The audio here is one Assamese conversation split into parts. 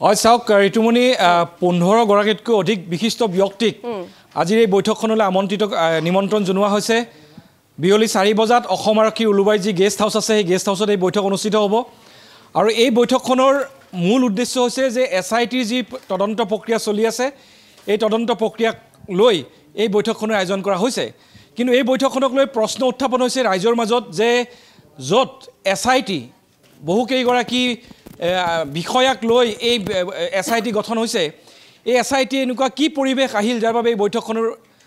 হয় চাওক ঋতুমণি 15 গৰাকীতকৈ অধিক বিশিষ্ট ব্যক্তিক আজিৰ এই বৈঠকখনলৈ নিমন্ত্ৰণ জনোৱা হৈছে বিয়লি 4 বজাত অসম আৰক্ষীৰ উলুবাৰীত যি গেষ্ট হাউচ আছে সেই গেষ্ট হাউচত এই বৈঠক অনুষ্ঠিত হ'ব আৰু এই বৈঠকখনৰ মূল উদ্দেশ্য হৈছে যে এছআইটিৰ যি তদন্ত প্ৰক্ৰিয়া চলি আছে এই তদন্ত প্ৰক্ৰিয়াক লৈ এই বৈঠকখনৰ আয়োজন কৰা হৈছে কিন্তু এই বৈঠকখনক লৈ প্ৰশ্ন উত্থাপন হৈছে ৰাইজৰ মাজত যে য'ত এছআইটি বহু কেইগৰাকী বিষয়াক লৈ এই এছআইটি গঠন হৈছে এই এছআইটি এনেকুৱা কি পৰিৱেশ আহিল যাৰ বাবে এই বৈঠকখনৰ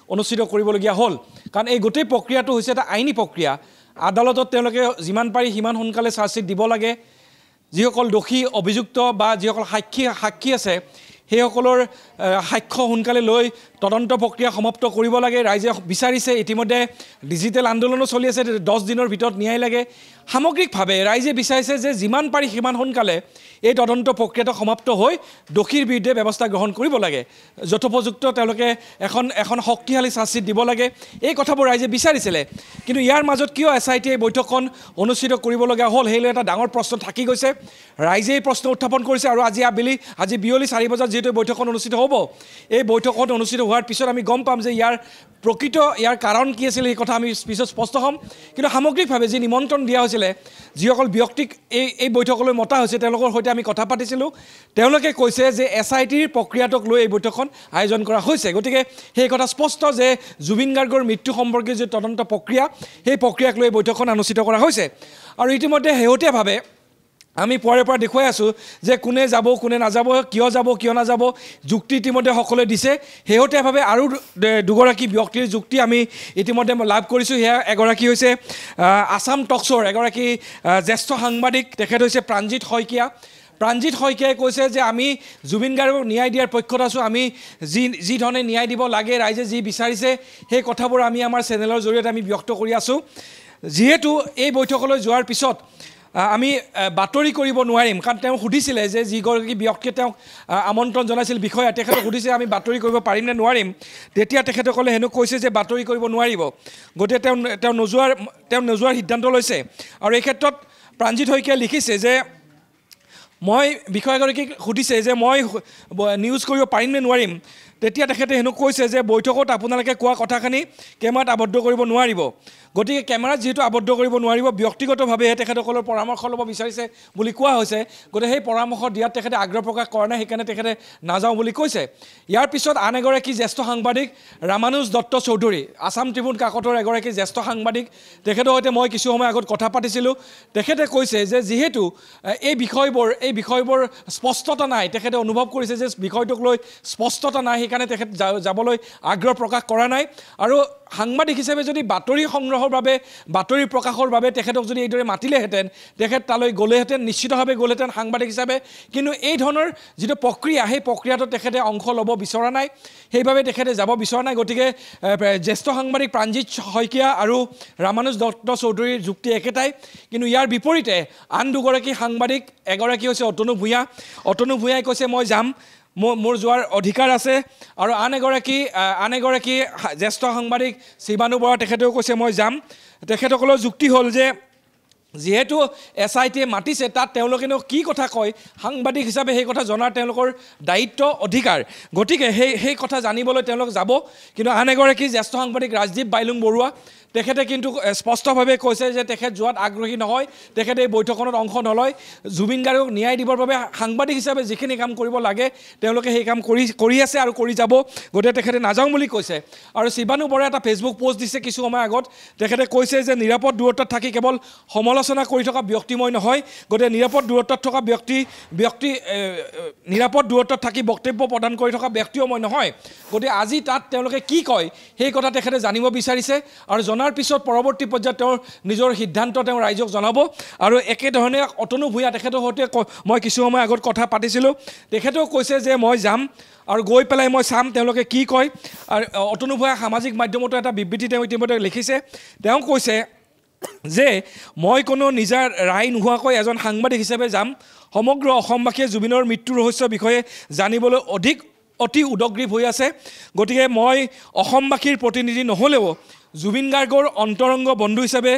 অনুষ্ঠিত কৰিবলগীয়া হ'ল কাৰণ এই গোটেই প্ৰক্ৰিয়াটো হৈছে এটা আইনী প্ৰক্ৰিয়া আদালতত তেওঁলোকে যিমান পাৰি সিমান সোনকালে চাৰ্জশ্বিট দিব লাগে যিসকল দোষী অভিযুক্ত বা যিসকল সাক্ষী আছে সেইসকলৰ সাক্ষ্য সোনকালে লৈ তদন্ত প্ৰক্ৰিয়া সমাপ্ত কৰিব লাগে ৰাইজে বিচাৰিছে ইতিমধ্যে ডিজিটেল আন্দোলনো চলি আছে 10 দিনৰ ভিতৰত ন্যায় লাগে সামগ্ৰিকভাৱে ৰাইজে বিচাৰিছে যে যিমান পাৰি সিমান সোনকালে এই তদন্ত প্ৰক্ৰিয়াটো সমাপ্ত হৈ দোষীৰ বিৰুদ্ধে ব্যৱস্থা গ্ৰহণ কৰিব লাগে যথোপযুক্ত তেওঁলোকে এখন শক্তিশালী চাৰ্জশ্বিট দিব লাগে এই কথাবোৰ ৰাইজে বিচাৰিছিলে কিন্তু ইয়াৰ মাজত কিয় এছআইটি এই বৈঠকখন অনুষ্ঠিত কৰিবলগীয়া হ'ল সেইলৈ এটা ডাঙৰ প্ৰশ্ন থাকি গৈছে ৰাইজে এই প্ৰশ্ন উত্থাপন কৰিছে আৰু আজি বিয়লি 4 বজাত যেহেতু বৈঠকখন অনুষ্ঠিত হ'ব এই বৈঠকখন অনুষ্ঠিত হোৱাৰ পিছত আমি গম পাম যে ইয়াৰ কাৰণ কি আছিল এই কথা আমি পিছত স্পষ্ট হ'ম কিন্তু সামগ্ৰিকভাৱে যি নিমন্ত্ৰণ দিয়া হৈছিলে যিসকল ব্যক্তিক এই বৈঠকলৈ মতা হৈছে তেওঁলোকৰ সৈতে আমি কথা পাতিছিলোঁ তেওঁলোকে কৈছে যে এছআইটিৰ প্ৰক্ৰিয়াটোক লৈ এই বৈঠকখন আয়োজন কৰা হৈছে গতিকে সেই কথা স্পষ্ট যে জুবিন গাৰ্গৰ মৃত্যু সম্পৰ্কীয় যি তদন্ত প্ৰক্ৰিয়া সেই প্ৰক্ৰিয়াক লৈ বৈঠকখন অনুষ্ঠিত কৰা হৈছে আৰু ইতিমধ্যে শেহতীয়াভাৱে আমি পৰে পৰা দেখুৱাই আছোঁ যে কোনে যাব কোনে নাযাব কিয় যাব কিয় নাযাব যুক্তি ইতিমধ্যে সকলোৱে দিছে শেহতীয়াভাৱে আৰু দুগৰাকী ব্যক্তিৰ যুক্তি আমি ইতিমধ্যে লাভ কৰিছোঁ সেয়া এগৰাকী হৈছে আসাম টকছৰ এগৰাকী জ্যেষ্ঠ সাংবাদিক তেখেত হৈছে প্ৰাণজিৎ শইকীয়াই কৈছে যে আমি জুবিন গাৰ্গক ন্যায় দিয়াৰ পক্ষত আছোঁ আমি যি ধৰণে ন্যায় দিব লাগে ৰাইজে যি বিচাৰিছে সেই কথাবোৰ আমি আমাৰ চেনেলৰ জৰিয়তে আমি ব্যক্ত কৰি আছোঁ যিহেতু এই বৈঠকলৈ যোৱাৰ পিছত আমি বাতৰি কৰিব নোৱাৰিম কাৰণ তেওঁ সুধিছিলে যে যিগৰাকী ব্যক্তিয়ে তেওঁক আমন্ত্ৰণ জনাইছিল বিষয়া তেখেতক সুধিছে আমি বাতৰি কৰিব পাৰিম নে নোৱাৰিম তেতিয়া তেখেতসকলে হেনো কৈছে যে বাতৰি কৰিব নোৱাৰিব গতিকে তেওঁ নোযোৱাৰ সিদ্ধান্ত লৈছে আৰু এই ক্ষেত্ৰত প্ৰাণজিৎ শইকীয়াই লিখিছে যে মই বিষয়াগৰাকীক সুধিছে যে মই নিউজ কৰিব পাৰিম নে নোৱাৰিম তেতিয়া তেখেতে হেনো কৈছে যে বৈঠকত আপোনালোকে কোৱা কথাখিনি কেমেৰাত আবদ্ধ কৰিব নোৱাৰিব গতিকে কেমেৰাত যিহেতু আবদ্ধ কৰিব নোৱাৰিব ব্যক্তিগতভাৱেহে তেখেতসকলৰ পৰামৰ্শ ল'ব বিচাৰিছে বুলি কোৱা হৈছে গতিকে সেই পৰামৰ্শ দিয়াত তেখেতে আগ্ৰহ প্ৰকাশ কৰা নাই সেইকাৰণে তেখেতে নাযাওঁ বুলি কৈছে ইয়াৰ পিছত আন এগৰাকী জ্যেষ্ঠ সাংবাদিক ৰামানুজ দত্ত চৌধুৰী আছাম ট্ৰিবিউন কাকতৰ এগৰাকী জ্যেষ্ঠ সাংবাদিক তেখেতৰ সৈতে মই কিছু সময় আগত কথা পাতিছিলোঁ তেখেতে কৈছে যে যিহেতু এই বিষয়বোৰ স্পষ্টতা নাই তেখেতে অনুভৱ কৰিছে যে বিষয়টোক লৈ স্পষ্টতা নাই সেইকাৰণে তেখেত যাবলৈ আগ্ৰহ প্ৰকাশ কৰা নাই আৰু সাংবাদিক হিচাপে যদি বাতৰি সংগ্ৰহৰ বাবে বাতৰি প্ৰকাশৰ বাবে তেখেতক যদি এইদৰে মাতিলেহেঁতেন তেখেত তালৈ গ'লেহেঁতেন নিশ্চিতভাৱে গ'লেহেঁতেন সাংবাদিক হিচাপে কিন্তু এই ধৰণৰ যিটো প্ৰক্ৰিয়া সেই প্ৰক্ৰিয়াটো তেখেতে অংশ ল'ব বিচৰা নাই সেইবাবে তেখেতে যাব বিচৰা নাই গতিকে জ্যেষ্ঠ সাংবাদিক প্ৰাণজিৎ শইকীয়া আৰু ৰামানুজ দত্ত চৌধুৰীৰ যুক্তি একেটাই কিন্তু ইয়াৰ বিপৰীতে আন দুগৰাকী সাংবাদিক এগৰাকী হৈছে অতনু ভূঞাই কৈছে মই যাম মোৰ যোৱাৰ অধিকাৰ আছে আৰু আন এগৰাকী জ্যেষ্ঠ সাংবাদিক শিৱানু বৰা তেখেতেও কৈছে মই যাম তেখেতসকলৰ যুক্তি হ'ল যে যিহেতু এছআইটিয়ে মাতিছে তাত তেওঁলোকেনো কি কথা কয় সাংবাদিক হিচাপে সেই কথা জনাৰ তেওঁলোকৰ দায়িত্ব অধিকাৰ গতিকে সেই কথা জানিবলৈ তেওঁলোক যাব কিন্তু আন এগৰাকী জ্যেষ্ঠ সাংবাদিক ৰাজদীপ বাইলুং বৰুৱা তেখেতে কিন্তু স্পষ্টভাৱে কৈছে যে তেখেত যোৱাত আগ্ৰহী নহয় তেখেতে এই বৈঠকখনত অংশ নলয় জুবিন গাৰ্গক ন্যায় দিবৰ বাবে সাংবাদিক হিচাপে যিখিনি কাম কৰিব লাগে তেওঁলোকে সেই কাম কৰি আছে আৰু কৰি যাব গতিকে তেখেতে নাযাওঁ বুলি কৈছে আৰু শিৱানু বৰাই এটা ফেচবুক পোষ্ট দিছে কিছু সময় আগত তেখেতে কৈছে যে নিৰাপদ দূৰত্বত থাকি কেৱল সমালোচনা কৰি থকা ব্যক্তি মই নহয় গতিকে নিৰাপদ দূৰত্বত থকা ব্যক্তি নিৰাপদ দূৰত্বত থাকি বক্তব্য প্ৰদান কৰি থকা ব্যক্তিও মই নহয় গতিকে আজি তাত তেওঁলোকে কি কয় সেই কথা তেখেতে জানিব বিচাৰিছে আৰু জনাৰ পিছত পৰৱৰ্তী পৰ্যায়ত তেওঁৰ নিজৰ সিদ্ধান্ত তেওঁ ৰাইজক জনাব আৰু একেধৰণে অতনু ভূঞা তেখেতৰ সৈতে মই কিছু সময় আগত কথা পাতিছিলোঁ তেখেতেও কৈছে যে মই যাম আৰু গৈ পেলাই মই চাম তেওঁলোকে কি কয় আৰু অতনু ভূঞা সামাজিক মাধ্যমতো এটা বিবৃতি তেওঁ ইতিমধ্যে লিখিছে তেওঁ কৈছে যে মই কোনো নিজা ৰায় নোহোৱাকৈ এজন সাংবাদিক হিচাপে যাম সমগ্ৰ অসমবাসীয়ে জুবিনৰ মৃত্যুৰ ৰহস্যৰ বিষয়ে জানিবলৈ অতি উদগ্ৰীৱ হৈ আছে গতিকে মই অসমবাসীৰ প্ৰতিনিধি নহ'লেও জুবিন গাৰ্গৰ অন্তৰংগ বন্ধু হিচাপে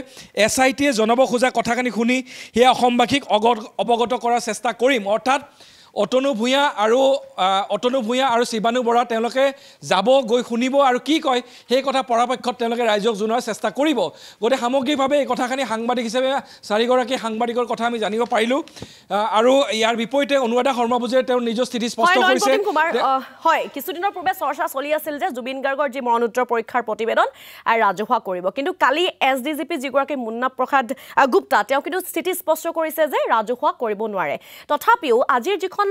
এছআইটিয়ে জনাব খোজা কথাখিনি শুনি সেয়া অসমবাসীক অৱগত কৰাৰ চেষ্টা কৰিম অৰ্থাৎ অতনু ভূঞা আৰু শিৱানু বৰা তেওঁলোকে যাব গৈ শুনিব আৰু কি কয় সেই কথা পৰাপক্ষত তেওঁলোকে ৰাইজক জনোৱাৰ চেষ্টা কৰিব গতিকে সামগ্ৰিকভাৱে এই কথাখিনি সাংবাদিক হিচাপে চাৰিগৰাকী সাংবাদিকৰ কথা আমি জানিব পাৰিলোঁ আৰু ইয়াৰ বিপৰীতে অনুৰাধা শৰ্মাবুজে তেওঁৰ নিজৰ স্থিতি স্পষ্ট কৰিছে হয় কিছুদিনৰ পূৰ্বে চৰ্চা চলি আছিল যে জুবিন গাৰ্গৰ যি মৰণোত্তৰ পৰীক্ষাৰ প্ৰতিবেদন ৰাজহুৱা কৰিব কিন্তু কালি এছডিজিপি যিগৰাকী মুন্না প্ৰসাদ গুপ্তা তেওঁ কিন্তু স্থিতি স্পষ্ট কৰিছে যে ৰাজহুৱা কৰিব নোৱাৰে তথাপিও আজিৰ যিখন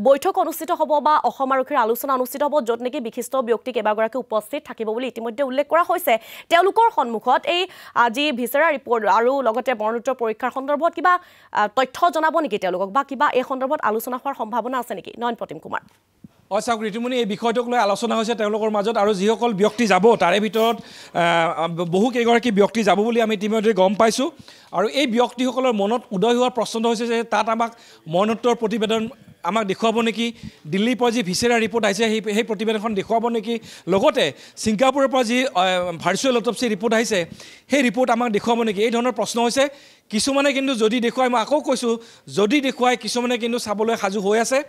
বৈঠক অনুষ্ঠিত হ'ব বা অসম আৰক্ষীৰ আলোচনা অনুষ্ঠিত হ'ব য'ত নেকি বিশিষ্ট ব্যক্তি কেইবাগৰাকী উপস্থিত থাকিব বুলি ইতিমধ্যে উল্লেখ কৰা হৈছে তেওঁলোকৰ সন্মুখত এই আজি ভিচেৰা ৰিপৰ্ট আৰু লগতে মৰণোত্তৰ পৰীক্ষাৰ সন্দৰ্ভত কিবা তথ্য জনাব নেকি তেওঁলোকক বা কিবা এই সন্দৰ্ভত আলোচনা হোৱাৰ সম্ভাৱনা আছে নেকি নয়ন প্ৰতিম কুমাৰ চাওক ঋতুমণি এই বিষয়টোক লৈ আলোচনা হৈছে তেওঁলোকৰ মাজত আৰু যিসকল ব্যক্তি যাব তাৰে ভিতৰত বহু কেইগৰাকী ব্যক্তি যাব বুলি আমি ইতিমধ্যে গম পাইছোঁ আৰু এই ব্যক্তিসকলৰ মনত উদয় হোৱাৰ প্ৰশ্নটো হৈছে যে তাত আমাক মৰণোত্তৰ প্ৰতিবেদন আমাক দেখুৱাব নেকি দিল্লীৰ পৰা যি ভিচেৰা ৰিপৰ্ট আহিছে সেই প্ৰতিবেদনখন দেখুৱাব নেকি লগতে ছিংগাপুৰৰ পৰা যি ভাৰ্চুৱেল অটপচি ৰিপৰ্ট আহিছে সেই ৰিপৰ্ট আমাক দেখুৱাব নেকি এই ধৰণৰ প্ৰশ্ন হৈছে কিছুমানে কিন্তু যদি দেখুৱাই মই আকৌ কৈছোঁ যদি দেখুৱাই কিছুমানে কিন্তু চাবলৈ সাজু হৈ আছে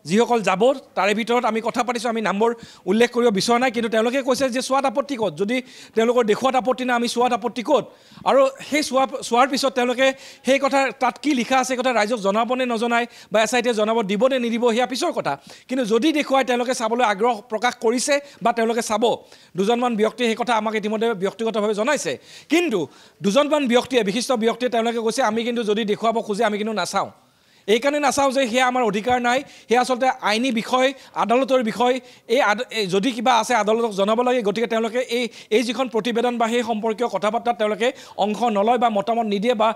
যিসকল যাব তাৰে ভিতৰত আমি কথা পাতিছোঁ আমি নামবোৰ উল্লেখ কৰিব বিচৰা নাই কিন্তু তেওঁলোকে কৈছে যে চোৱাত আপত্তি ক'ত যদি তেওঁলোকৰ দেখুৱাত আপত্তি নাই আমি চোৱাত আপত্তি ক'ত আৰু সেই চোৱাৰ পিছত তেওঁলোকে সেই কথা তাত কি লিখা আছে কথা ৰাইজক জনাবনে নজনায় বা SITয়ে জনাব দিবনে নিদিব সেয়া পিছৰ কথা কিন্তু যদি দেখুৱাই তেওঁলোকে চাবলৈ আগ্ৰহ প্ৰকাশ কৰিছে বা তেওঁলোকে চাব দুজনমান ব্যক্তিয়ে সেই কথা আমাক ইতিমধ্যে ব্যক্তিগতভাৱে জনাইছে কিন্তু দুজনমান ব্যক্তিয়ে বিশিষ্ট ব্যক্তিয়ে তেওঁলোকে কৈছে আমি কিন্তু যদি দেখুৱাব খোজে আমি কিন্তু নাচাওঁ এইকাৰণে নাচাওঁ যে সেয়া আমাৰ অধিকাৰ নাই সেয়া আচলতে আইনী বিষয় আদালতৰ বিষয় যদি কিবা আছে আদালতক জনাব লাগে গতিকে তেওঁলোকে এই যিখন প্ৰতিবেদন বা সেই সম্পৰ্কীয় কথা বাৰ্তাত তেওঁলোকে অংশ নলয় বা মতামত নিদিয়ে বা